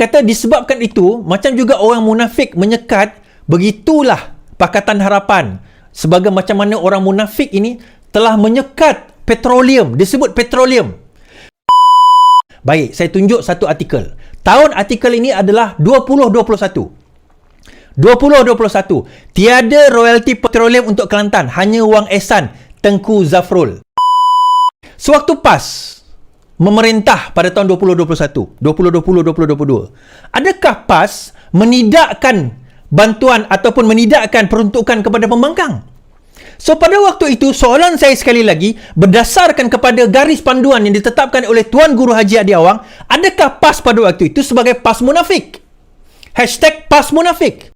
kata disebabkan itu, macam juga orang munafik menyekat, begitulah Pakatan Harapan. Sebagai macam mana orang munafik ini telah menyekat petroleum, disebut petroleum. Baik, saya tunjuk satu artikel. Tahun artikel ini adalah 2021. 2021. Tiada royalti petroleum untuk Kelantan, hanya wang ehsan Tengku Zafrul. Sewaktu PAS memerintah pada tahun 2021, 2020-2022, adakah PAS menidakkan bantuan ataupun menidakkan peruntukan kepada pembangkang? So, pada waktu itu, soalan saya sekali lagi, berdasarkan kepada garis panduan yang ditetapkan oleh Tuan Guru Haji Adi Awang, adakah PAS pada waktu itu sebagai PAS munafik? Hashtag PAS munafik.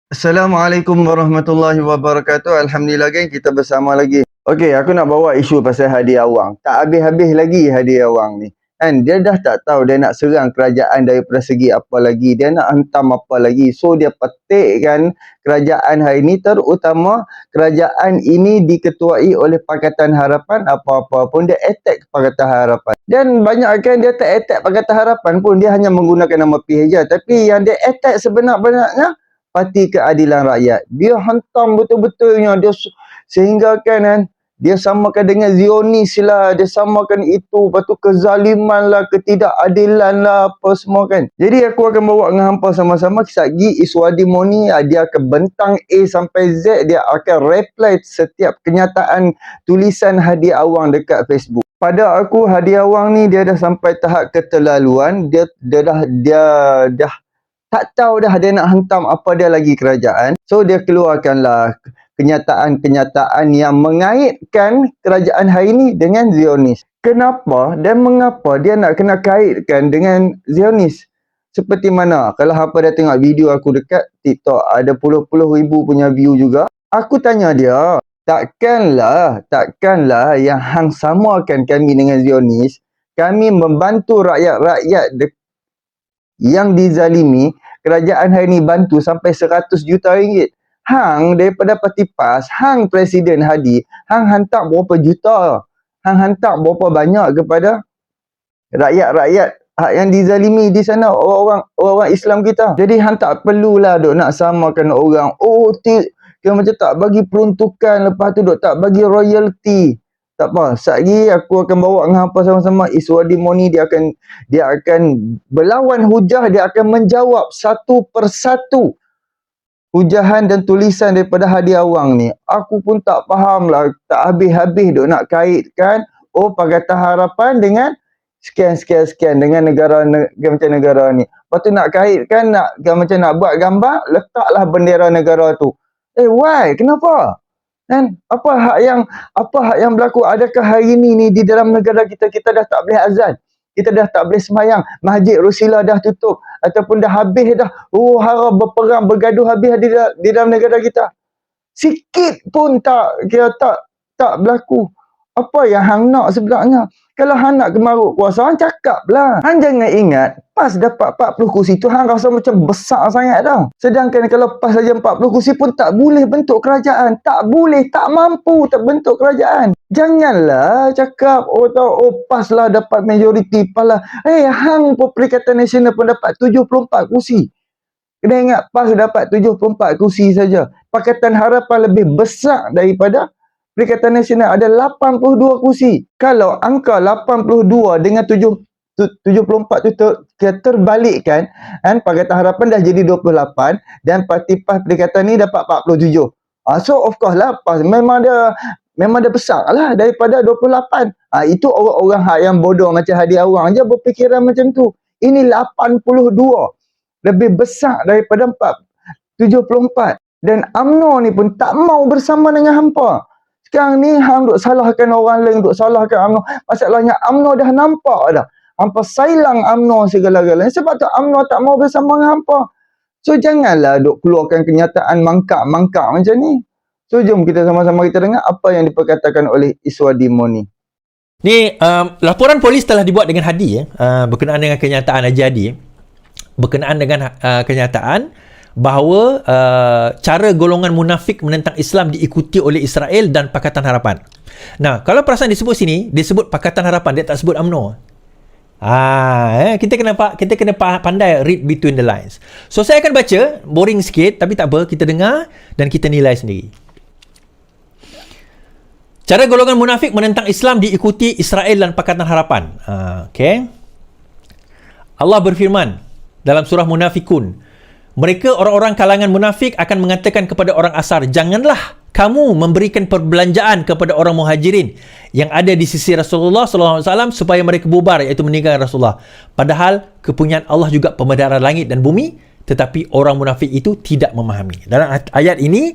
Assalamualaikum warahmatullahi wabarakatuh. Alhamdulillah, geng, kita bersama lagi. Okey, aku nak bawa isu pasal Hadi Awang. Tak habis-habis lagi Hadi Awang ni. Kan dia dah tak tahu dia nak serang kerajaan daripada segi apa lagi, dia nak hentam apa lagi. So dia petikkan kerajaan hari ini, terutama kerajaan ini diketuai oleh Pakatan Harapan. Apa-apa pun dia attack Pakatan Harapan. Dan banyak kan dia tak attack Pakatan Harapan pun, dia hanya menggunakan nama PH je. Tapi yang dia attack sebenar-benarnya Parti Keadilan Rakyat. Dia hentam betul-betulnya, dia sehingga kan dia samakan dengan Zionis lah, dia samakan itu, lepas tu kezaliman lah, ketidakadilan lah, apa semua kan. Jadi aku akan bawa dengan hampa sama-sama. Kisah lagi Iswadi Moni, dia akan bentang A sampai Z, dia akan reply setiap kenyataan tulisan Hadi Awang dekat Facebook. Pada aku, Hadi Awang ni dia dah sampai tahap keterlaluan, dia dah tak tahu dah dia nak hentam apa dia lagi kerajaan. So dia keluarkanlah kenyataan-kenyataan yang mengaitkan kerajaan hari ini dengan Zionis. Kenapa dan mengapa dia nak kena kaitkan dengan Zionis? Seperti mana? Kalau hampa dah tengok video aku dekat TikTok, ada puluh-puluh ribu punya view juga. Aku tanya dia, takkanlah yang hang samakan kami dengan Zionis, kami membantu rakyat-rakyat yang dizalimi, kerajaan hari ini bantu sampai 100 juta ringgit. Hang daripada Parti PAS, hang Presiden Hadi, hang hantar berapa juta, hang hantar berapa banyak kepada rakyat-rakyat yang dizalimi di sana, orang Islam kita. Jadi hang tak perlulah duk nak samakan orang, dia macam tak bagi peruntukan, lepas tu duk tak bagi royalty. Tak apa, sekejap aku akan bawa dengan apa sama-sama. Iswadi Moni dia akan berlawan hujah, dia akan menjawab satu persatu hujahan dan tulisan daripada Hadi Awang ni. Aku pun tak faham lah, tak habis-habis duk nak kaitkan Pakatan Harapan dengan sekian dengan negara macam negara ni. Lepas tu nak kaitkan, macam nak buat gambar, letaklah bendera negara tu. Why? Kenapa? Kan? Apa hak yang berlaku? Adakah hari ni di dalam negara kita dah tak boleh azan, kita dah tak boleh semayang, Masjid Rusila dah tutup ataupun dah habis dah hara berperang bergaduh habis di dalam negara kita? Sikit pun tak berlaku. Apa yang hang nak sebenarnya? Kalau hang nak gemaruk kuasa, hang cakap lah. Hang jangan ingat PAS dapat 40 kursi tu hang rasa macam besar sangat dah. Sedangkan kalau PAS saja 40 kursi pun tak boleh bentuk kerajaan. Tak boleh, tak mampu terbentuk kerajaan. Janganlah cakap PAS lah dapat majoriti, PAS lah. Hang pun Perikatan Nasional pun dapat 74 kursi. Kena ingat PAS dapat 74 kursi saja. Pakatan Harapan lebih besar daripada Perikatan Nasional, ada 82 kursi. Kalau angka 82 dengan 74 tu terbalikkan, Pakatan Harapan dah jadi 28 dan Parti PAS Perikatan ni dapat 47. So of course lah PAS memang dia besar lah daripada 28. Itu orang-orang yang bodoh macam Hadi Awang je berfikiran macam tu. Ini 82. Lebih besar daripada 74. Dan UMNO ni pun tak mau bersama dengan hampa. Sekarang ni hang duk salahkan orang lain, duk salahkan UMNO. Masalahnya UMNO dah nampak dah. Hampa sailang UMNO segala-galanya. Sebab tu UMNO tak mau bersama dengan hampa. So janganlah duk keluarkan kenyataan mangkak-mangkak macam ni. So jom kita sama-sama kita dengar apa yang diperkatakan oleh Iswadi Moni. Ni laporan polis telah dibuat dengan Hadi berkenaan dengan kenyataan Haji Hadi. Berkenaan dengan kenyataan bahawa cara golongan munafik menentang Islam diikuti oleh Israel dan Pakatan Harapan. Nah, kalau perasan disebut sini, disebut Pakatan Harapan, dia tak sebut UMNO. Kita kena pandai read between the lines. So saya akan baca, boring sikit tapi tak apa, kita dengar dan kita nilai sendiri. Cara golongan munafik menentang Islam diikuti Israel dan Pakatan Harapan. Okay. Allah berfirman dalam surah Munafikun, mereka orang-orang kalangan munafik akan mengatakan kepada orang asar, janganlah kamu memberikan perbelanjaan kepada orang muhajirin yang ada di sisi Rasulullah SAW supaya mereka bubar, iaitu meninggalkan Rasulullah. Padahal kepunyaan Allah juga pemedaran langit dan bumi, tetapi orang munafik itu tidak memahami. Dalam ayat ini,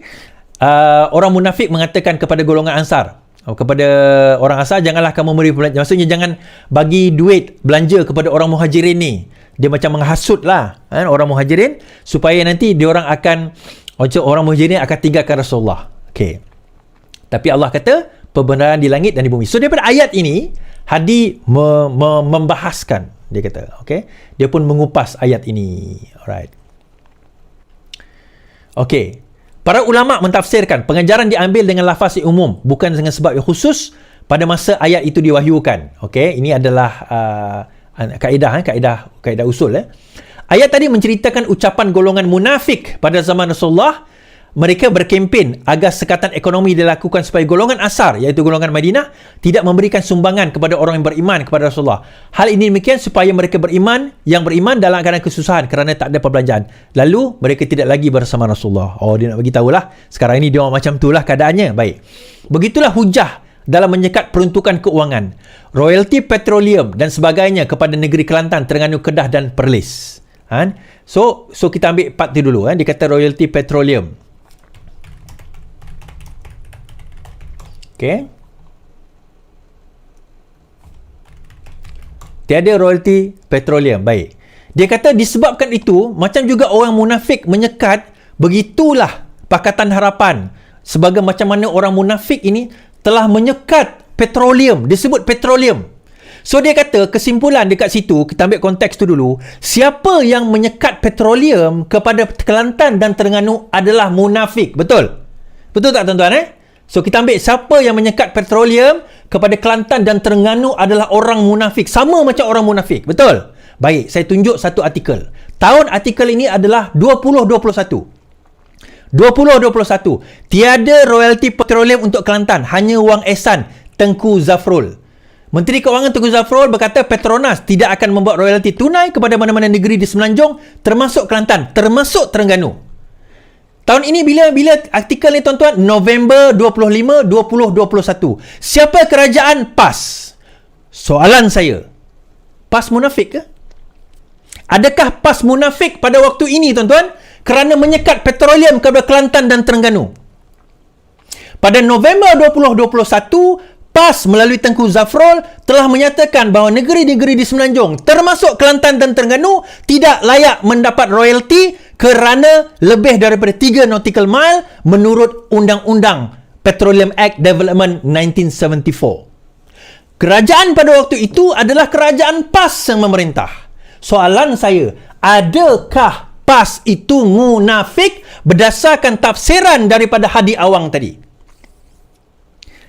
orang munafik mengatakan kepada golongan ansar, kepada orang asar, janganlah kamu memberi perbelanjaan. Maksudnya jangan bagi duit belanja kepada orang muhajirin ni. Dia macam menghasut lah orang muhajirin supaya nanti diorang akan, orang muhajirin akan tinggalkan Rasulullah. Okay. Tapi Allah kata pembenaran di langit dan di bumi. So daripada ayat ini Hadi membahaskan, dia kata, okay, dia pun mengupas ayat ini. Alright. Okay. Para ulama mentafsirkan pengajaran diambil dengan lafaz yang umum, bukan dengan sebab yang khusus pada masa ayat itu diwahyukan. Okay, ini adalah kaedah usul. Ayat tadi menceritakan ucapan golongan munafik pada zaman Rasulullah. Mereka berkempen agar sekatan ekonomi dilakukan supaya golongan asar, iaitu golongan Madinah, tidak memberikan sumbangan kepada orang yang beriman kepada Rasulullah. Hal ini demikian supaya mereka beriman dalam keadaan kesusahan kerana tak ada perbelanjaan. Lalu mereka tidak lagi bersama Rasulullah. Dia nak bagi tahulah sekarang ini dia macam itulah keadaannya. Baik. Begitulah hujah dalam menyekat peruntukan keuangan, royalti petroleum dan sebagainya kepada negeri Kelantan, Terengganu, Kedah dan Perlis. So kita ambil part tu dulu. Dia kata royalti petroleum. Okay. Tiada royalti petroleum. Baik. Dia kata disebabkan itu, macam juga orang munafik menyekat, begitulah Pakatan Harapan. Sebagai macam mana orang munafik ini telah menyekat petroleum. Disebut petroleum. So dia kata kesimpulan dekat situ, kita ambil konteks tu dulu. Siapa yang menyekat petroleum kepada Kelantan dan Terengganu adalah munafik. Betul? Betul tak tuan-tuan? So kita ambil siapa yang menyekat petroleum kepada Kelantan dan Terengganu adalah orang munafik. Sama macam orang munafik. Betul? Baik, saya tunjuk satu artikel. Tahun artikel ini adalah 2021. 2021. Tiada royalti petroleum untuk Kelantan. Hanya wang ehsan Tengku Zafrul. Menteri Keuangan Tengku Zafrul berkata Petronas tidak akan membuat royalti tunai kepada mana-mana negeri di Semenanjung, termasuk Kelantan, termasuk Terengganu. Tahun ini bila artikel ni tuan-tuan, November 25, 2021. Siapa kerajaan PAS? Soalan saya, PAS munafik ke? Adakah PAS munafik pada waktu ini tuan-tuan kerana menyekat petroleum kepada Kelantan dan Terengganu? Pada November 2021, PAS melalui Tengku Zafrul telah menyatakan bahawa negeri-negeri di Semenanjung, termasuk Kelantan dan Terengganu, tidak layak mendapat royalti kerana lebih daripada 3 nautical mile menurut Undang-Undang Petroleum Act Development 1974. Kerajaan pada waktu itu adalah kerajaan PAS yang memerintah. Soalan saya, adakah PAS itu munafik berdasarkan tafsiran daripada Hadi Awang tadi?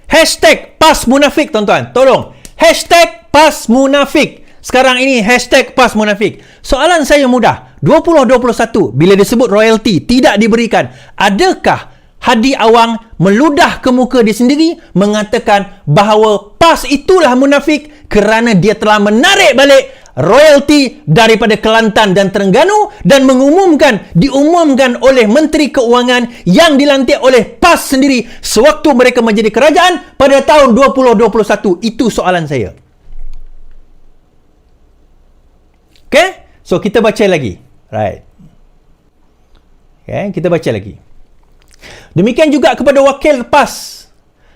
Hashtag PAS munafik tuan-tuan. Tolong. Hashtag PAS munafik. Sekarang ini hashtag PAS munafik. Soalan saya mudah. 2021 bila disebut royalti tidak diberikan, adakah Hadi Awang meludah ke muka dia sendiri mengatakan bahawa PAS itulah munafik kerana dia telah menarik balik royalti daripada Kelantan dan Terengganu dan diumumkan oleh Menteri Keuangan yang dilantik oleh PAS sendiri sewaktu mereka menjadi kerajaan pada tahun 2021. Itu soalan saya. Okay? So kita baca lagi. Right. Okay, kita baca lagi. Demikian juga kepada wakil PAS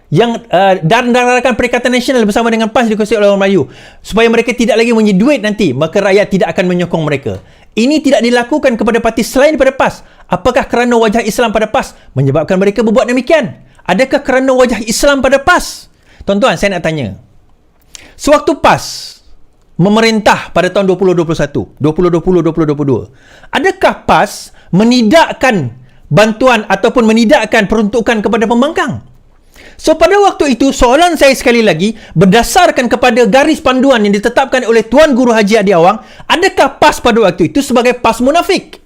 yang dan rakan Perikatan Nasional bersama dengan PAS dikuasai oleh orang Melayu supaya mereka tidak lagi menjadi duit nanti, maka rakyat tidak akan menyokong mereka. Ini tidak dilakukan kepada parti selain daripada PAS. Apakah kerana wajah Islam pada PAS menyebabkan mereka berbuat demikian? Adakah kerana wajah Islam pada PAS? Tuan-tuan, saya nak tanya. Sewaktu PAS memerintah pada tahun 2021, 2020-2022, adakah PAS menidakkan bantuan ataupun menidakkan peruntukan kepada pembangkang? So pada waktu itu soalan saya sekali lagi, berdasarkan kepada garis panduan yang ditetapkan oleh Tuan Guru Haji Adi Awang, adakah PAS pada waktu itu sebagai PAS munafik?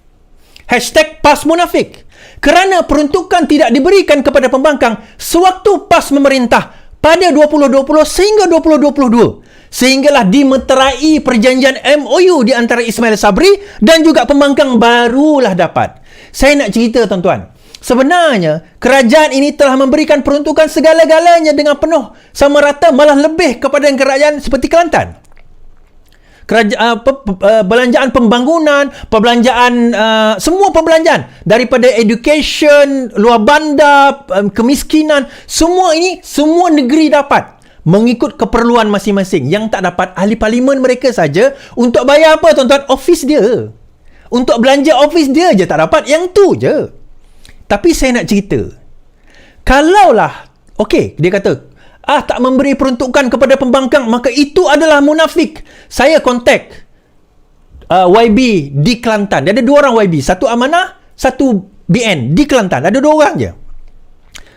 #PAS munafik. Kerana peruntukan tidak diberikan kepada pembangkang sewaktu PAS memerintah pada 2020 sehingga 2022. Sehinggalah dimeterai perjanjian MOU di antara Ismail Sabri dan juga pembangkang barulah dapat. Saya nak cerita tuan-tuan. Sebenarnya, kerajaan ini telah memberikan peruntukan segala-galanya dengan penuh sama rata, malah lebih kepada kerajaan seperti Kelantan. Belanjaan pembangunan, perbelanjaan, semua perbelanjaan daripada education, luar bandar, kemiskinan, semua ini, semua negeri dapat mengikut keperluan masing-masing. Yang tak dapat, ahli parlimen mereka saja untuk bayar apa tuan-tuan? Office dia. Untuk belanja office dia je tak dapat, yang tu je. Tapi saya nak cerita, kalaulah, okey, dia kata, tak memberi peruntukan kepada pembangkang, maka itu adalah munafik. Saya kontak YB di Kelantan. Dia ada 2 orang YB, satu Amanah, satu BN di Kelantan. Ada 2 orang je.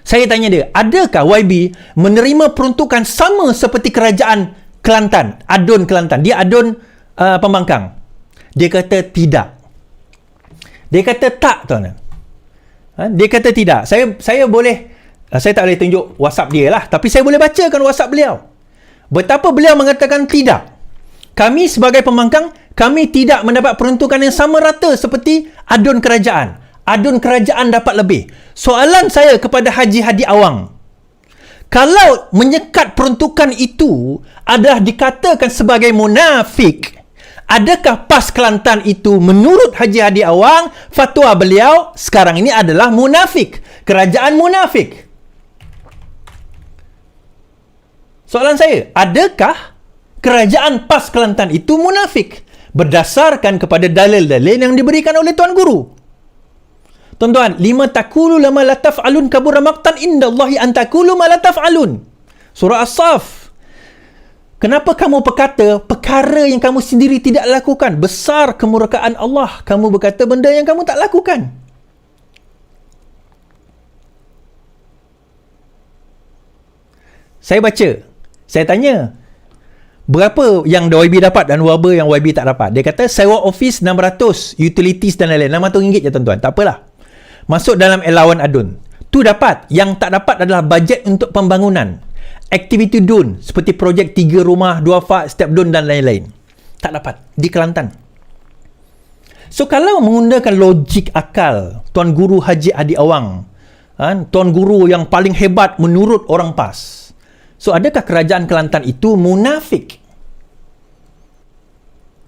Saya tanya dia, adakah YB menerima peruntukan sama seperti kerajaan Kelantan, Adun Kelantan? Dia Adun pembangkang. Dia kata tidak. Dia kata tak, tuan. Dia kata tidak. Saya boleh, saya tak boleh tunjuk WhatsApp dia lah, tapi saya boleh bacakan WhatsApp beliau. Betapa beliau mengatakan tidak. Kami sebagai pembangkang, kami tidak mendapat peruntukan yang sama rata seperti adun kerajaan. Adun kerajaan dapat lebih. Soalan saya kepada Haji Hadi Awang, kalau menyekat peruntukan itu adalah dikatakan sebagai munafik, adakah PAS Kelantan itu menurut Haji Hadi Awang, fatwa beliau sekarang ini adalah munafik? Kerajaan munafik. Soalan saya, adakah kerajaan PAS Kelantan itu munafik? Berdasarkan kepada dalil-dalil yang diberikan oleh Tuan Guru. Tuan-tuan, lima taqulu lama la taf'alun kabura maqtan indallahi an taqulu ma la taf'alun. Surah As-Saff. Kenapa kamu berkata perkara yang kamu sendiri tidak lakukan? Besar kemurkaan Allah kamu berkata benda yang kamu tak lakukan. Saya baca. Saya tanya, berapa yang YB dapat dan berapa yang YB tak dapat? Dia kata sewa office 600, utilities dan lain-lain. RM600 je tuan-tuan. Tak apalah. Masuk dalam allowance adun. Tu dapat. Yang tak dapat adalah bajet untuk pembangunan. Aktiviti DUN seperti projek 3 rumah, 2 fak, step DUN dan lain-lain. Tak dapat di Kelantan. So kalau menggunakan logik akal Tuan Guru Haji Adi Awang, Tuan Guru yang paling hebat menurut orang PAS, so adakah kerajaan Kelantan itu munafik?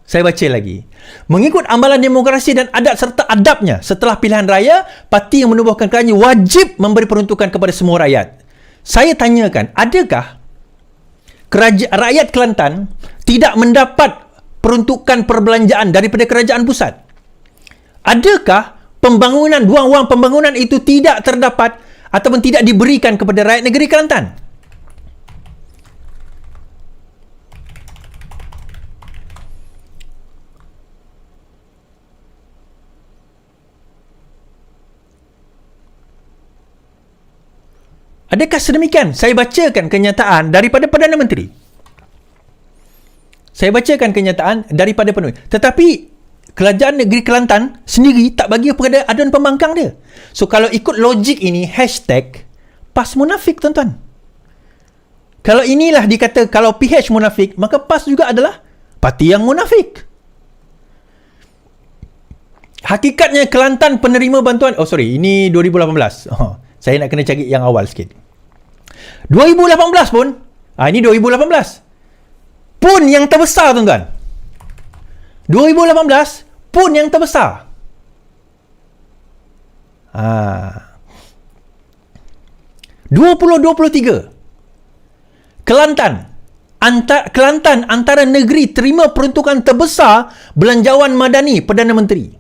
Saya baca lagi. Mengikut amalan demokrasi dan adat serta adabnya, setelah pilihan raya, parti yang menubuhkan kerajaan wajib memberi peruntukan kepada semua rakyat. Saya tanyakan, adakah rakyat Kelantan tidak mendapat peruntukan perbelanjaan daripada kerajaan pusat? Adakah pembangunan, wang-wang pembangunan itu tidak terdapat ataupun tidak diberikan kepada rakyat negeri Kelantan? Adakah sedemikian? Saya bacakan kenyataan daripada Perdana Menteri. Saya bacakan kenyataan daripada Perdana Menteri. Tetapi kerajaan negeri Kelantan sendiri tak bagi kepada adun pembangkang dia. So kalau ikut logik ini, hashtag PAS munafik tuan-tuan. Kalau inilah dikata, kalau PH munafik, maka PAS juga adalah parti yang munafik. Hakikatnya Kelantan penerima bantuan, ini 2018. Saya nak kena cari yang awal sikit. 2018 pun, ini 2018. Pun yang terbesar tuan-tuan. 2018 pun yang terbesar. 2023. Kelantan antara negeri terima peruntukan terbesar belanjawan madani Perdana Menteri.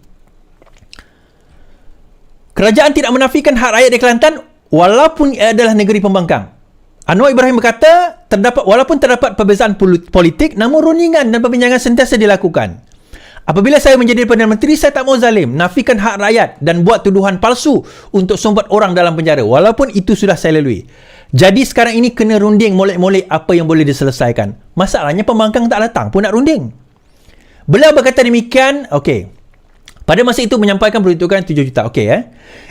Kerajaan tidak menafikan hak rakyat di Kelantan walaupun ia adalah negeri pembangkang. Anwar Ibrahim berkata, walaupun terdapat perbezaan politik, namun rundingan dan perbincangan sentiasa dilakukan. Apabila saya menjadi Perdana Menteri, saya tak mau zalim, nafikan hak rakyat dan buat tuduhan palsu untuk sumbat orang dalam penjara, walaupun itu sudah saya lalui. Jadi sekarang ini kena runding molek-molek apa yang boleh diselesaikan. Masalahnya pembangkang tak datang pun nak runding. Beliau berkata demikian, okey. Pada masa itu menyampaikan peruntukan 7 juta. Okey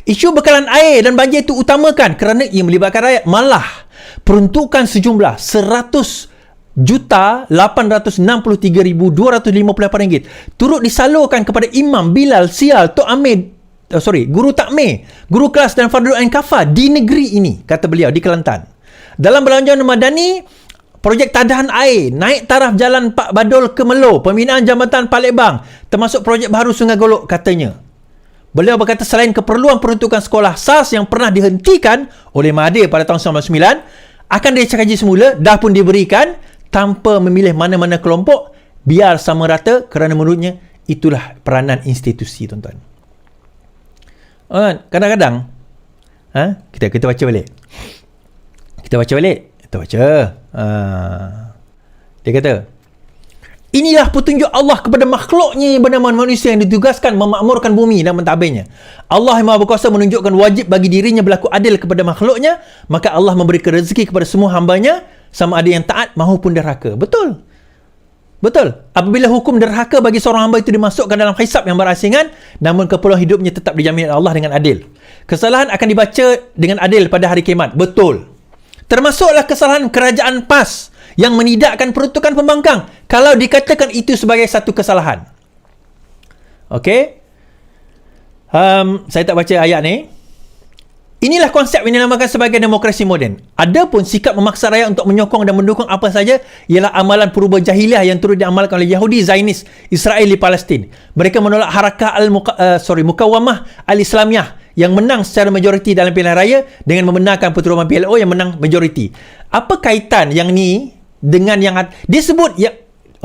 Isu bekalan air dan banjir itu utamakan kerana ia melibatkan rakyat. Malah peruntukan sejumlah 100,863,258 ringgit turut disalurkan kepada Imam Bilal Sial Tok Amir Guru Takmir, Guru Kelas dan Fardul Ain Kafah di negeri ini, kata beliau, di Kelantan. Dalam belanjawan madani, projek tadahan air, naik taraf jalan Pak Badul ke Melo, pembinaan jambatan Palembang, termasuk projek baru Sungai Golok, katanya. Beliau berkata selain keperluan peruntukan sekolah SARS yang pernah dihentikan oleh Mahathir pada tahun 1999, akan dikaji semula, dah pun diberikan tanpa memilih mana-mana kelompok, biar sama rata kerana menurutnya itulah peranan institusi, tuan-tuan. Kadang-kadang kita baca balik. Kita baca. Dia kata, inilah petunjuk Allah kepada makhluknya yang bernama manusia yang ditugaskan memakmurkan bumi dan mentadbirnya. Allah yang Maha Berkuasa menunjukkan wajib bagi dirinya berlaku adil kepada makhluknya, maka Allah memberikan rezeki kepada semua hambanya, sama ada yang taat maupun derhaka. Betul. Apabila hukum derhaka bagi seorang hamba itu dimasukkan dalam hisab yang berasingan, namun keperluan hidupnya tetap dijamin oleh Allah dengan adil. Kesalahan akan dibaca dengan adil pada hari kiamat. Betul. Termasuklah kesalahan kerajaan PAS yang menidakkan peruntukan pembangkang kalau dikatakan itu sebagai satu kesalahan. Okey. Saya tak baca ayat ni. Inilah konsep yang dinamakan sebagai demokrasi moden. Adapun sikap memaksa rakyat untuk menyokong dan mendukung apa saja ialah amalan purba jahiliah yang turut diamalkan oleh Yahudi, Zionis, Israel di Palestin. Mereka menolak harakah Mukawamah Al-Islamiyah yang menang secara majoriti dalam pilihan raya dengan membenarkan perturunan PLO yang menang majoriti. Apa kaitan yang ni dengan yang dia sebut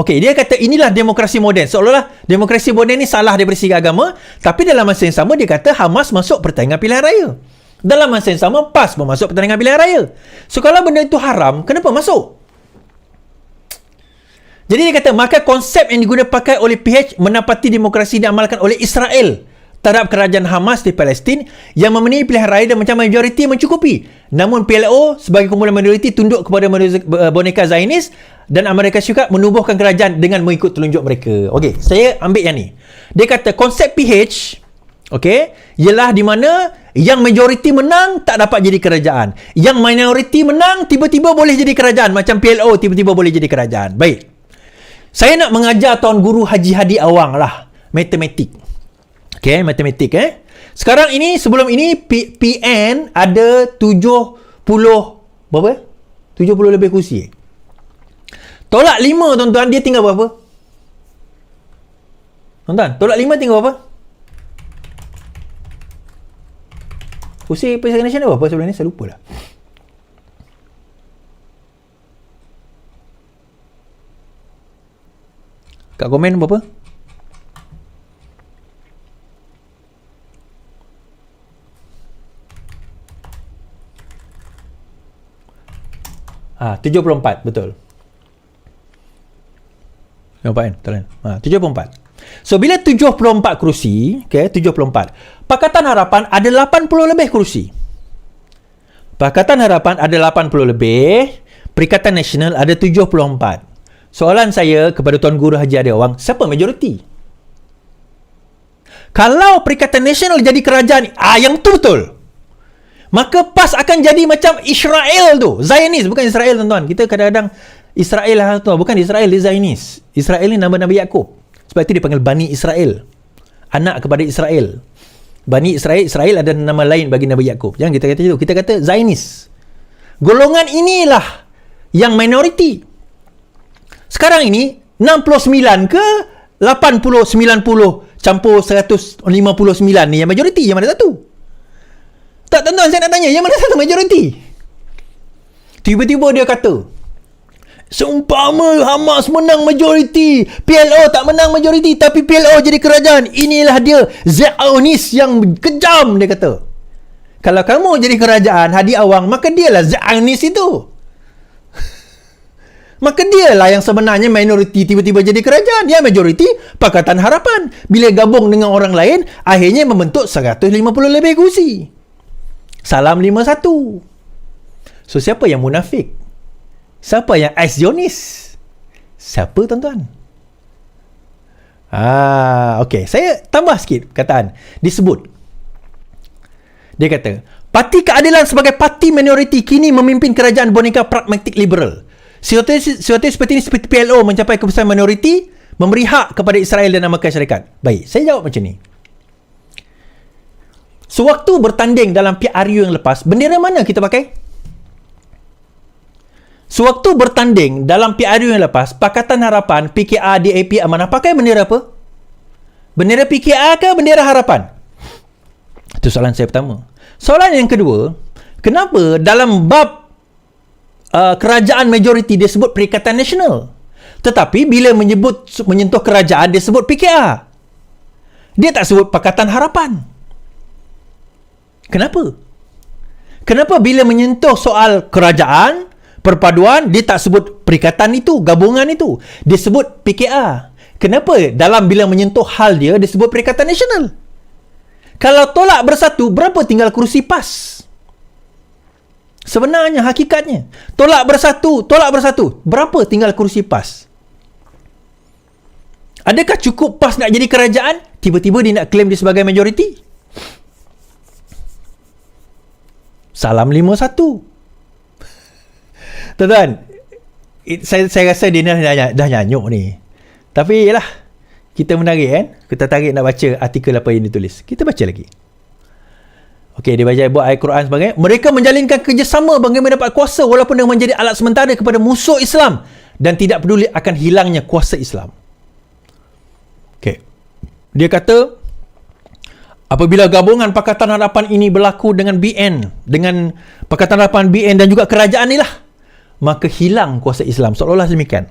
okey, dia kata inilah demokrasi moden. Seolah-olah demokrasi moden ni salah daripada segi agama, tapi dalam masa yang sama dia kata Hamas masuk pertandingan pilihan raya. Dalam masa yang sama PAS pun masuk pertandingan pilihan raya. So kalau benda itu haram, kenapa masuk? Jadi dia kata, maka konsep yang digunakan pakai oleh PH menapati demokrasi diamalkan oleh Israel terhadap kerajaan Hamas di Palestin yang memenuhi pilihan raya dan macam majoriti mencukupi. Namun PLO sebagai kumpulan minoriti tunduk kepada boneka Zionis dan Amerika Syarikat menubuhkan kerajaan dengan mengikut telunjuk mereka. Okey, saya ambil yang ni. Dia kata konsep PH ialah di mana yang majoriti menang tak dapat jadi kerajaan. Yang minoriti menang tiba-tiba boleh jadi kerajaan. Macam PLO tiba-tiba boleh jadi kerajaan. Baik. Saya nak mengajar Tuan Guru Haji Hadi Awang lah. Matematik. Matematik Sekarang ini, sebelum ini PN ada 70 berapa? 70 lebih kursi. Tolak 5 tuan-tuan, dia tinggal berapa? Tuan-tuan, tolak 5 tinggal berapa? Kursi Pakatan Nasional berapa sebelum ni? Saya lupa lah. Kat komen berapa? Ah, 74, betul. 74 kan? Betul kan? 74. So bila 74 kerusi, 74. Pakatan Harapan ada 80 lebih kerusi. Pakatan Harapan ada 80 lebih, Perikatan Nasional ada 74. Soalan saya kepada Tuan Guru Haji Hadi Awang, siapa majoriti? Kalau Perikatan Nasional jadi kerajaan, yang tu betul. Maka PAS akan jadi macam Israel tu. Zionis, bukan Israel tuan-tuan. Kita kadang-kadang Israel lah tu, bukan Israel, dia Zionis. Israel ni nama Nabi Yaakob. Sebab itu dipanggil Bani Israel. Anak kepada Israel. Bani Israel, Israel ada nama lain bagi Nabi Yaakob. Jangan kita kata itu. Kita kata Zionis. Golongan inilah yang minoriti. Sekarang ini 69 ke 80, 90 campur 159 ni yang majoriti. Yang mana satu? Tak, tuan-tuan, saya nak tanya, yang mana satu majoriti? Tiba-tiba dia kata, seumpama Hamas menang majoriti, PLO tak menang majoriti, tapi PLO jadi kerajaan, inilah dia Zionis yang kejam, dia kata. Kalau kamu jadi kerajaan Hadi Awang, maka dialah Zionis itu. Maka dialah yang sebenarnya minoriti tiba-tiba jadi kerajaan. Dia majoriti Pakatan Harapan. Bila gabung dengan orang lain, akhirnya membentuk 150 lebih kursi. Salam 51. So, siapa yang munafik? Siapa yang Zionis? Siapa, tuan-tuan? Okey. Saya tambah sikit perkataan. Disebut. Dia kata, Parti Keadilan sebagai parti minoriti kini memimpin kerajaan boneka pragmatik liberal. Situasi seperti ini seperti PLO mencapai kebesaran minoriti, memberi hak kepada Israel dan Amerika Syarikat. Baik, saya jawab macam ni. Sewaktu bertanding dalam PRU yang lepas, bendera mana kita pakai? Sewaktu bertanding dalam PRU yang lepas, Pakatan Harapan, PKR, DAP, Amanah pakai bendera apa? Bendera PKR ke bendera Harapan? Itu soalan saya pertama. Soalan yang kedua, kenapa dalam bab kerajaan majoriti dia sebut Perikatan Nasional, tetapi bila menyentuh kerajaan dia sebut PKR, dia tak sebut Pakatan Harapan? Kenapa? Kenapa bila menyentuh soal kerajaan, perpaduan, dia tak sebut perikatan itu, gabungan itu, dia sebut PKR? Kenapa dalam bila menyentuh hal dia sebut Perikatan Nasional? Kalau tolak bersatu, berapa tinggal kerusi PAS? Sebenarnya, hakikatnya, tolak bersatu, berapa tinggal kerusi PAS? Adakah cukup PAS nak jadi kerajaan, tiba-tiba dia nak claim dia sebagai majoriti? Salam 5-1. Tuan-tuan, saya rasa dia dah nyanyuk ni. Tapi yalah, kita menarik kan? Kita tarik nak baca artikel apa yang ditulis. Kita baca lagi. Okey, dia baca buat ayat Quran sebagai, mereka menjalinkan kerjasama bagi mendapat kuasa walaupun dengan menjadi alat sementara kepada musuh Islam dan tidak peduli akan hilangnya kuasa Islam. Okey. Dia kata, apabila gabungan Pakatan Harapan ini berlaku dengan BN, dengan Pakatan Harapan BN dan juga kerajaan ni lah, maka hilang kuasa Islam. Seolah-olah demikian.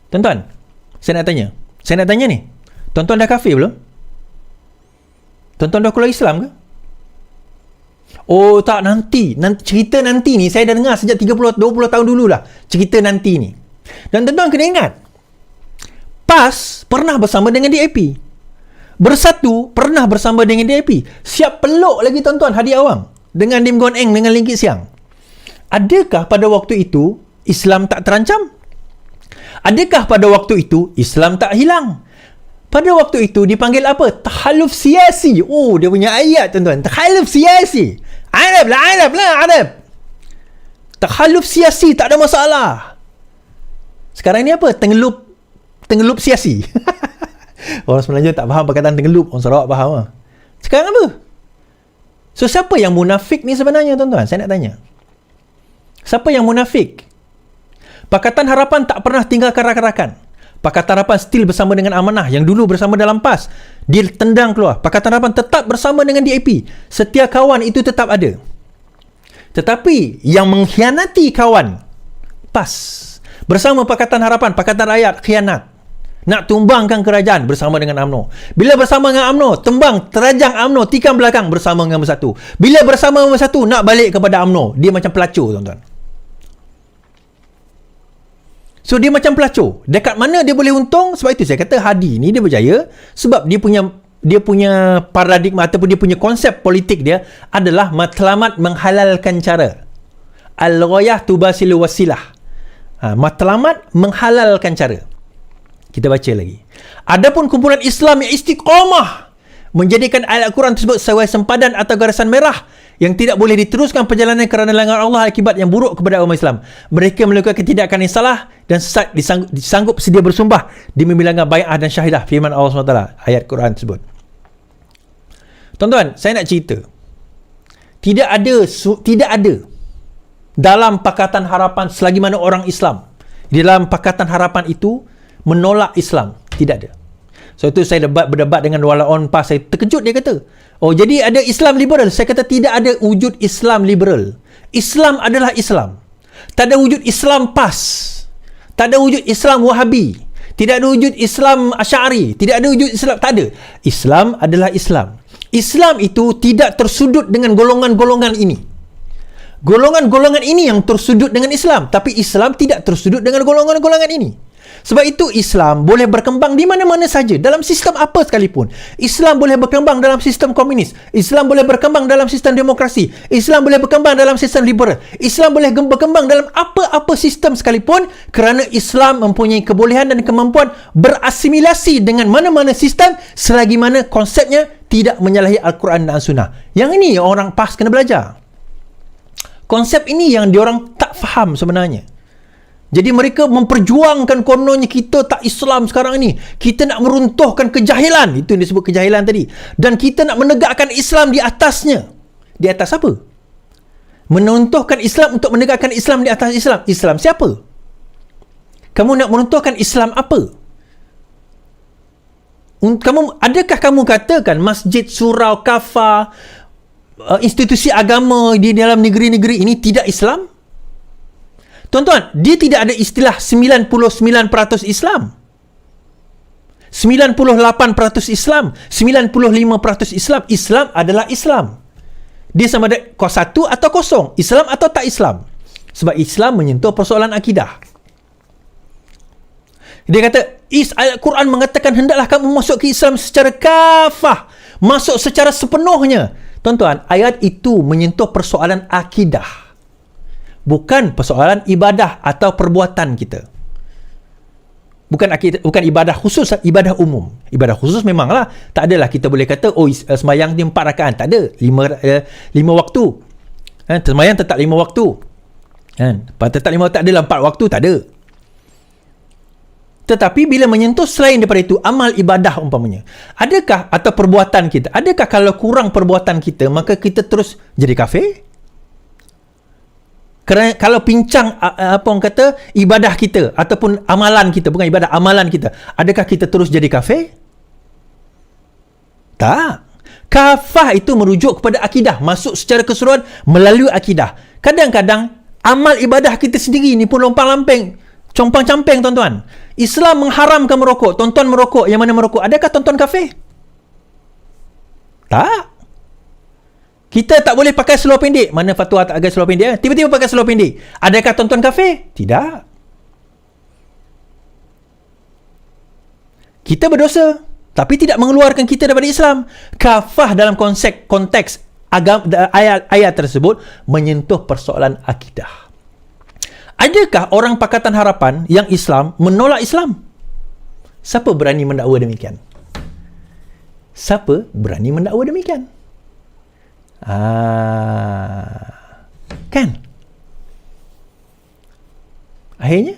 Tuan-tuan, saya nak tanya ni, tuan-tuan dah kafir belum? Tuan-tuan dah keluar Islam ke? Oh tak, nanti cerita nanti ni saya dah dengar sejak 30-20 tahun dulu lah, cerita nanti ni. Dan tuan-tuan kena ingat, PAS pernah bersama dengan DAP, Bersatu pernah bersama dengan DAP. Siap peluk lagi tuan-tuan Hadi Awang dengan Lim Guan Eng dengan Lim Kit Siang. Adakah pada waktu itu Islam tak terancam? Adakah pada waktu itu Islam tak hilang? Pada waktu itu dipanggil apa? Tahaluf siasi. Oh, dia punya ayat tuan-tuan. Tahaluf siasi. Arab lah. Tahaluf siasi, tak ada masalah. Sekarang ni apa? Tenggelup siasi. Orang Melayu tak faham perkataan tenggelup. Orang Sarawak faham lah. Sekarang apa? So, siapa yang munafik ni sebenarnya tuan-tuan? Saya nak tanya. Siapa yang munafik? Pakatan Harapan tak pernah tinggalkan rakan-rakan. Pakatan Harapan still bersama dengan Amanah yang dulu bersama dalam PAS. Dia tendang keluar. Pakatan Harapan tetap bersama dengan DAP. Setia kawan itu tetap ada. Tetapi yang mengkhianati kawan PAS bersama Pakatan Harapan, Pakatan Rakyat khianat. Nak tumbangkan kerajaan bersama dengan UMNO. Bila bersama dengan UMNO, tembang, terajang UMNO, tikam belakang bersama dengan Bersatu. Bila bersama dengan Bersatu, nak balik kepada UMNO. Dia macam pelacur, tuan-tuan. So, dia macam pelacur. Dekat mana dia boleh untung? Sebab itu saya kata Hadi ni dia berjaya sebab dia punya paradigma ataupun dia punya konsep politik dia adalah matlamat menghalalkan cara. Al-ghayah tubasilu wasilah. Matlamat menghalalkan cara. Kita baca lagi. Adapun kumpulan Islam yang istiqamah menjadikan ayat Al-Quran tersebut sebagai sempadan atau garisan merah yang tidak boleh diteruskan perjalanan kerana langgar Allah akibat yang buruk kepada umat Islam. Mereka melakukan tindakan yang salah dan sesat disanggup sedia bersumpah demi melanggar bai'ah dan syahidah firman Allah SWT, ayat Quran tersebut. Tuan-tuan, saya nak cerita. Tidak ada dalam Pakatan Harapan selagi mana orang Islam di dalam Pakatan Harapan itu menolak Islam. Tidak ada. So itu saya berdebat dengan Walaon PAS. Saya terkejut, dia kata, oh jadi ada Islam liberal. Saya kata tidak ada wujud Islam liberal. Islam adalah Islam. Tak ada wujud Islam PAS. Tak ada wujud Islam Wahabi. Tidak ada wujud Islam Asy'ari. Tidak ada wujud Islam. Tak ada. Islam adalah Islam. Islam itu tidak tersudut dengan golongan-golongan ini. Golongan-golongan ini yang tersudut dengan Islam. Tapi Islam tidak tersudut dengan golongan-golongan ini. Sebab itu Islam boleh berkembang di mana-mana saja, dalam sistem apa sekalipun. Islam boleh berkembang dalam sistem komunis, Islam boleh berkembang dalam sistem demokrasi, Islam boleh berkembang dalam sistem liberal, Islam boleh berkembang dalam apa-apa sistem sekalipun, kerana Islam mempunyai kebolehan dan kemampuan berasimilasi dengan mana-mana sistem selagi mana konsepnya tidak menyalahi Al-Quran dan Sunnah. Yang ini orang PAS kena belajar. Konsep ini yang diorang tak faham sebenarnya. Jadi mereka memperjuangkan kononnya kita tak Islam sekarang ni. Kita nak meruntuhkan kejahilan. Itu yang disebut kejahilan tadi. Dan kita nak menegakkan Islam di atasnya. Di atas apa? Menuntuhkan Islam untuk menegakkan Islam di atas Islam. Islam siapa? Kamu nak meruntuhkan Islam apa? Adakah kamu katakan masjid, surau, kafah, institusi agama di dalam negeri-negeri ini tidak Islam? Tuan-tuan, dia tidak ada istilah 99% Islam, 98% Islam, 95% Islam. Islam adalah Islam. Dia sama ada kos 1 atau kosong, Islam atau tak Islam. Sebab Islam menyentuh persoalan akidah. Dia kata, Al-Quran mengatakan hendaklah kamu masuk ke Islam secara kafah, masuk secara sepenuhnya. Tuan-tuan, ayat itu menyentuh persoalan akidah, bukan persoalan ibadah atau perbuatan kita. Bukan ibadah khusus, ibadah umum. Ibadah khusus memanglah tak adalah kita boleh kata sembahyang ni 4 rakaat, tak ada. 5 waktu. Sembahyang tetap 5 waktu. Tetap 5 waktu, tak adalah 4 waktu, tak ada. Tetapi bila menyentuh selain daripada itu, amal ibadah umpamanya, adakah atau perbuatan kita, adakah kalau kurang perbuatan kita maka kita terus jadi kafir? Kerana kalau pincang apa orang kata ibadah kita ataupun amalan kita, bukan ibadah, amalan kita, adakah kita terus jadi kafir? Tak. Kafah itu merujuk kepada akidah, masuk secara keseluruhan melalui akidah. Kadang-kadang amal ibadah kita sendiri ni pun lompang-lamping, compang-camping tuan-tuan. Islam mengharamkan merokok, tuan-tuan merokok, yang mana merokok, adakah tuan-tuan kafir? Tak. Kita tak boleh pakai seluar pendek. Mana fatwa tak pakai seluar pendek? Tiba-tiba pakai seluar pendek. Adakah tuan-tuan kafir? Tidak. Kita berdosa, tapi tidak mengeluarkan kita daripada Islam. Kafah dalam konteks ayat tersebut menyentuh persoalan akidah. Adakah orang Pakatan Harapan yang Islam menolak Islam? Siapa berani mendakwa demikian? Siapa berani mendakwa demikian? Kan? Akhirnya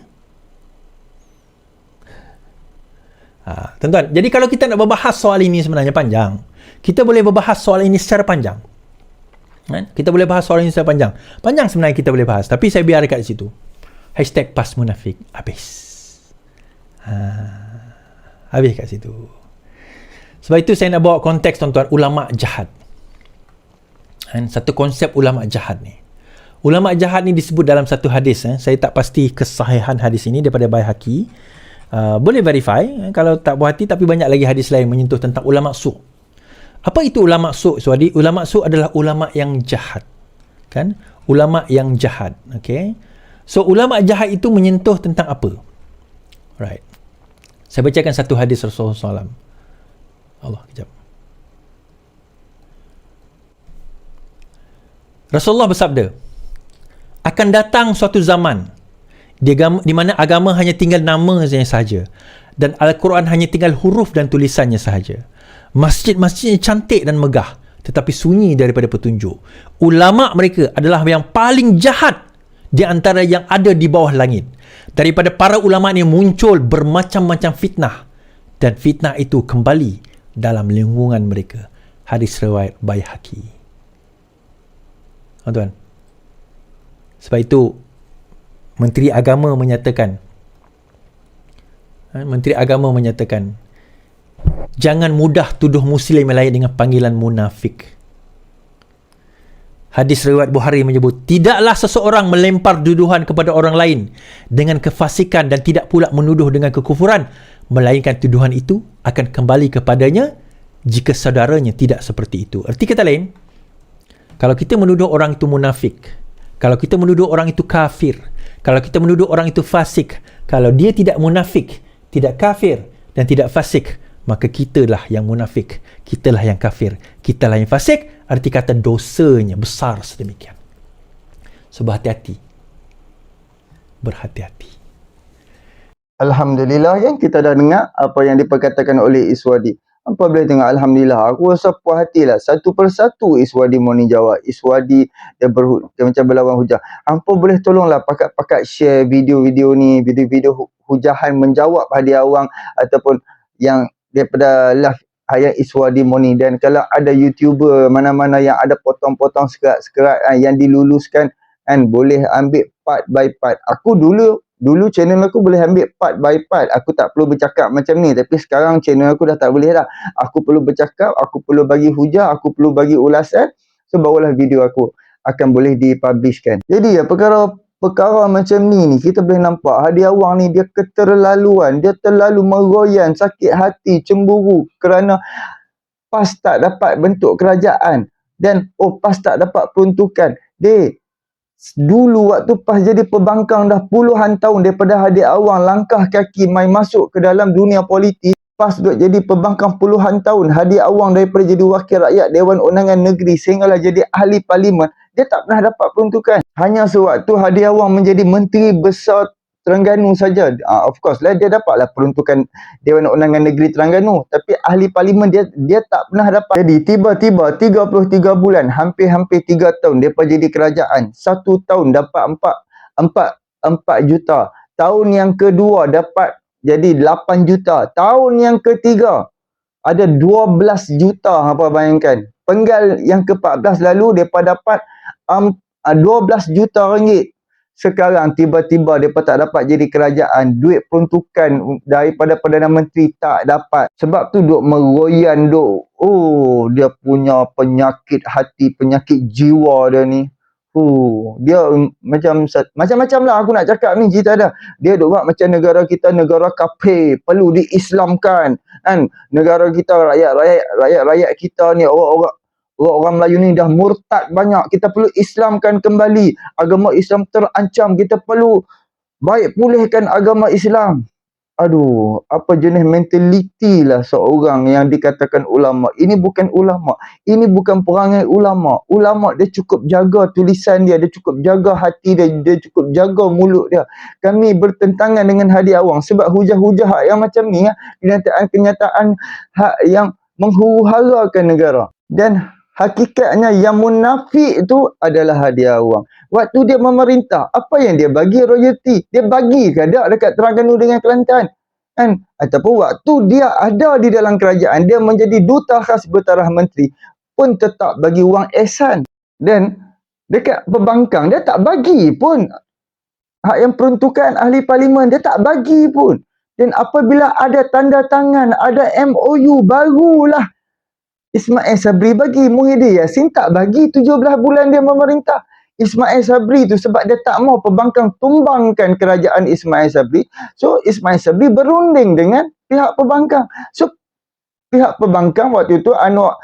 tuan-tuan, jadi kalau kita nak berbahas soal ini sebenarnya panjang. Kita boleh berbahas soal ini secara panjang. Kita boleh bahas soal ini secara panjang. Panjang sebenarnya kita boleh bahas, tapi saya biar dekat situ. #PasMunafik habis. Habis kat situ. Sebab itu saya nak bawa konteks tuan-tuan, ulama jahat. Satu konsep ulama jahat ni. Ulama jahat ni disebut dalam satu hadis. Saya tak pasti kesahihan hadis ini daripada Baihaqi. Boleh verify kalau tak puas hati, tapi banyak lagi hadis lain menyentuh tentang ulama su'. Apa itu ulama su'? Suadi, ulama su' adalah ulama yang jahat. Kan? Ulama yang jahat. Okay? So, ulama jahat itu menyentuh tentang apa? Right. Saya bacakan satu hadis Rasulullah SAW. Allah, kejap. Rasulullah bersabda, akan datang suatu zaman di mana agama hanya tinggal namanya sahaja dan Al-Quran hanya tinggal huruf dan tulisannya sahaja. Masjid-masjidnya cantik dan megah tetapi sunyi daripada petunjuk. Ulama mereka adalah yang paling jahat di antara yang ada di bawah langit. Daripada para ulama ini muncul bermacam-macam fitnah dan fitnah itu kembali dalam lingkungan mereka. Hadis riwayat Baihaqi. Tuan-tuan, sebab itu Menteri Agama menyatakan jangan mudah tuduh Muslim yang lain dengan panggilan munafik. Hadis riwayat Bukhari menyebut, tidaklah seseorang melempar tuduhan kepada orang lain dengan kefasikan dan tidak pula menuduh dengan kekufuran, melainkan tuduhan itu akan kembali kepadanya jika saudaranya tidak seperti itu. Erti kata lain, kalau kita menuduh orang itu munafik, kalau kita menuduh orang itu kafir, Kalau kita menuduh orang itu fasik, kalau dia tidak munafik, tidak kafir dan tidak fasik, maka kitalah yang munafik, kitalah yang kafir, kitalah yang fasik. Arti kata dosanya besar sedemikian. So berhati-hati. Berhati-hati. Alhamdulillah kan kita dah dengar apa yang diperkatakan oleh Iswadi. Apa boleh tengok, Alhamdulillah. Aku rasa puas hatilah. Satu persatu Iswadi Moni jawab. Iswadi dia macam berlawan hujah. Hampa boleh tolonglah pakat-pakat share video-video ni, video-video hujahan menjawab Hadi Awang ataupun yang daripada live Hayat Iswadi Moni. Dan kalau ada YouTuber mana-mana yang ada potong-potong sekerat yang diluluskan, kan boleh ambil part by part. Aku dulu channel aku boleh ambil part by part. Aku tak perlu bercakap macam ni. Tapi sekarang channel aku dah tak boleh dah. Aku perlu bercakap, aku perlu bagi hujah, aku perlu bagi ulasan. So barulah video aku akan boleh dipublishkan. Jadi ya perkara macam ni kita boleh nampak Hadi Awang ni dia keterlaluan. Dia terlalu meroyan, sakit hati, cemburu kerana PAS tak dapat bentuk kerajaan. Dan PAS tak dapat peruntukan. Dulu waktu PAS jadi pembangkang dah puluhan tahun daripada Hadi Awang langkah kaki mai masuk ke dalam dunia politik. PAS duk jadi pembangkang puluhan tahun. Hadi Awang daripada jadi wakil rakyat Dewan Undangan Negeri sehinggalah jadi ahli parlimen, dia tak pernah dapat peruntukan. Hanya sewaktu Hadi Awang menjadi Menteri Besar Terengganu saja. Of course lah dia dapatlah peruntukan Dewan Undangan Negeri Terengganu, tapi ahli parlimen dia tak pernah dapat. Jadi tiba-tiba 33 bulan, hampir-hampir 3 tahun depa jadi kerajaan. 1 tahun dapat 4 juta. Tahun yang kedua dapat jadi 8 juta. Tahun yang ketiga ada 12 juta, apa bayangkan. Penggal yang ke-14 lalu depa dapat 12 juta ringgit. Sekarang tiba-tiba mereka tak dapat jadi kerajaan. Duit peruntukan daripada Perdana Menteri tak dapat. Sebab tu duk meroyan duk. Dia punya penyakit hati, penyakit jiwa dia ni. Dia macam-macam lah aku nak cakap ni cerita dia. Dia duk buat macam negara kita negara kafir, perlu diislamkan. Kan? Negara kita rakyat kita ni orang Melayu ni dah murtad banyak. Kita perlu Islamkan kembali. Agama Islam terancam. Kita perlu baik pulihkan agama Islam. Aduh, apa jenis mentaliti lah seorang yang dikatakan ulama. Ini bukan ulama. Ini bukan perangai ulama. Ulama dia cukup jaga tulisan dia. Dia cukup jaga hati dia. Dia cukup jaga mulut dia. Kami bertentangan dengan Hadi Awang. Sebab hujah-hujah yang macam ni, kenyataan hak yang menghuru-harakan negara. Dan hakikatnya yang munafik itu adalah Hadi Awang. Waktu dia memerintah, apa yang dia bagi royalty? Dia bagi ke tak dekat Terengganu dengan Kelantan? Kan? Ataupun waktu dia ada di dalam kerajaan, dia menjadi duta khas bertaraf menteri, pun tetap bagi wang ehsan. Dan dekat pembangkang, dia tak bagi pun. Hak yang peruntukan ahli parlimen, dia tak bagi pun. Dan apabila ada tanda tangan, ada MOU, barulah Ismail Sabri bagi. Muhyiddin Yassin tak bagi 17 bulan dia memerintah. Ismail Sabri tu sebab dia tak mau pembangkang tumbangkan kerajaan Ismail Sabri. So Ismail Sabri berunding dengan pihak pembangkang. So pihak pembangkang waktu itu Anwar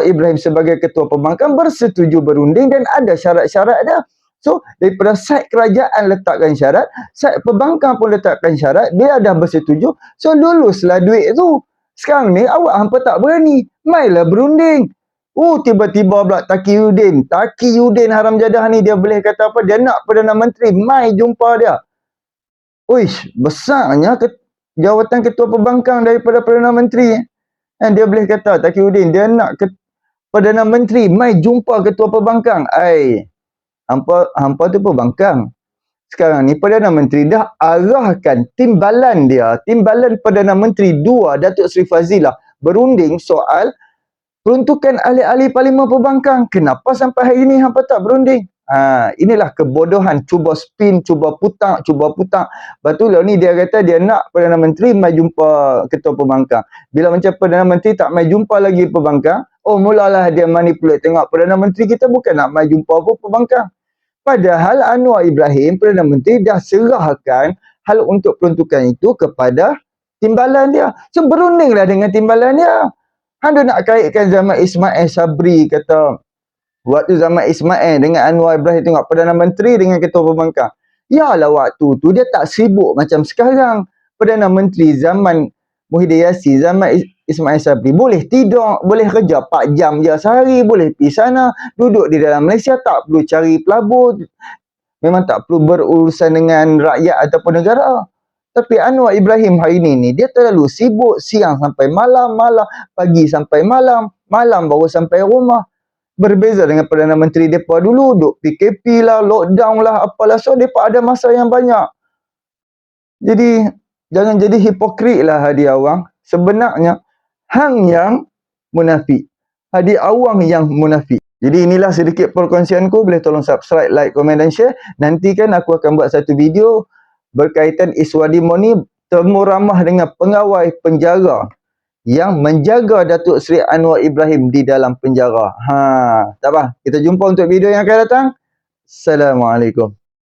Ibrahim sebagai ketua pembangkang bersetuju berunding dan ada syarat-syarat dia. So daripada side kerajaan letakkan syarat, side pembangkang pun letakkan syarat, dia dah bersetuju. So luluslah duit tu. Sekarang ni awak hampa tak berani. Mailah berunding. Tiba-tiba pula Taki Yudin haram jadah ni dia boleh kata apa? Dia nak Perdana Menteri mai jumpa dia. Uish, besarnya jawatan ketua pembangkang daripada Perdana Menteri. Dan dia boleh kata Taki Yudin dia nak Perdana Menteri mai jumpa ketua pembangkang. Hampa tu pembangkang. Sekarang ni Perdana Menteri dah arahkan timbalan Perdana Menteri 2 Datuk Seri Fazilah berunding soal peruntukan ahli-ahli parlimen pembangkang. Kenapa sampai hari ini hampa tak berunding? Inilah kebodohan. Cuba spin, cuba putar. Lepas tu lah ni dia kata dia nak Perdana Menteri mai jumpa ketua pembangkang. Bila macam Perdana Menteri tak mai jumpa lagi pembangkang, mulalah dia manipulate. Tengok Perdana Menteri kita bukan nak mai jumpa pun pembangkang. Padahal Anwar Ibrahim, Perdana Menteri dah serahkan hal untuk peruntukan itu kepada timbalan dia. So berundinglah dengan timbalan dia. Anda nak kaitkan zaman Ismail Sabri kata waktu zaman Ismail dengan Anwar Ibrahim tengok Perdana Menteri dengan ketua pembangkang. Yalah waktu tu dia tak sibuk macam sekarang. Perdana Menteri zaman Muhyiddin Yassin, zaman Ismail Sabri boleh tidur, boleh kerja 4 jam je sehari, boleh pergi sana, duduk di dalam Malaysia, tak perlu cari pelabur, memang tak perlu berurusan dengan rakyat ataupun negara. Tapi Anwar Ibrahim hari ni dia terlalu sibuk, siang sampai malam, pagi sampai malam baru sampai rumah. Berbeza dengan Perdana Menteri mereka dulu, duk PKP lah, lockdown lah, apalah. So, mereka ada masa yang banyak. Jadi, jangan jadi hipokrit lah Hadi Awang. Sebenarnya, hang yang munafik. Hadi Awang yang munafik. Jadi, inilah sedikit perkongsianku. Boleh tolong subscribe, like, komen dan share. Nanti kan aku akan buat satu video berkaitan Iswadi Moni temu ramah dengan pengawal penjara yang menjaga Datuk Seri Anwar Ibrahim di dalam penjara. Tak apa. Kita jumpa untuk video yang akan datang. Assalamualaikum.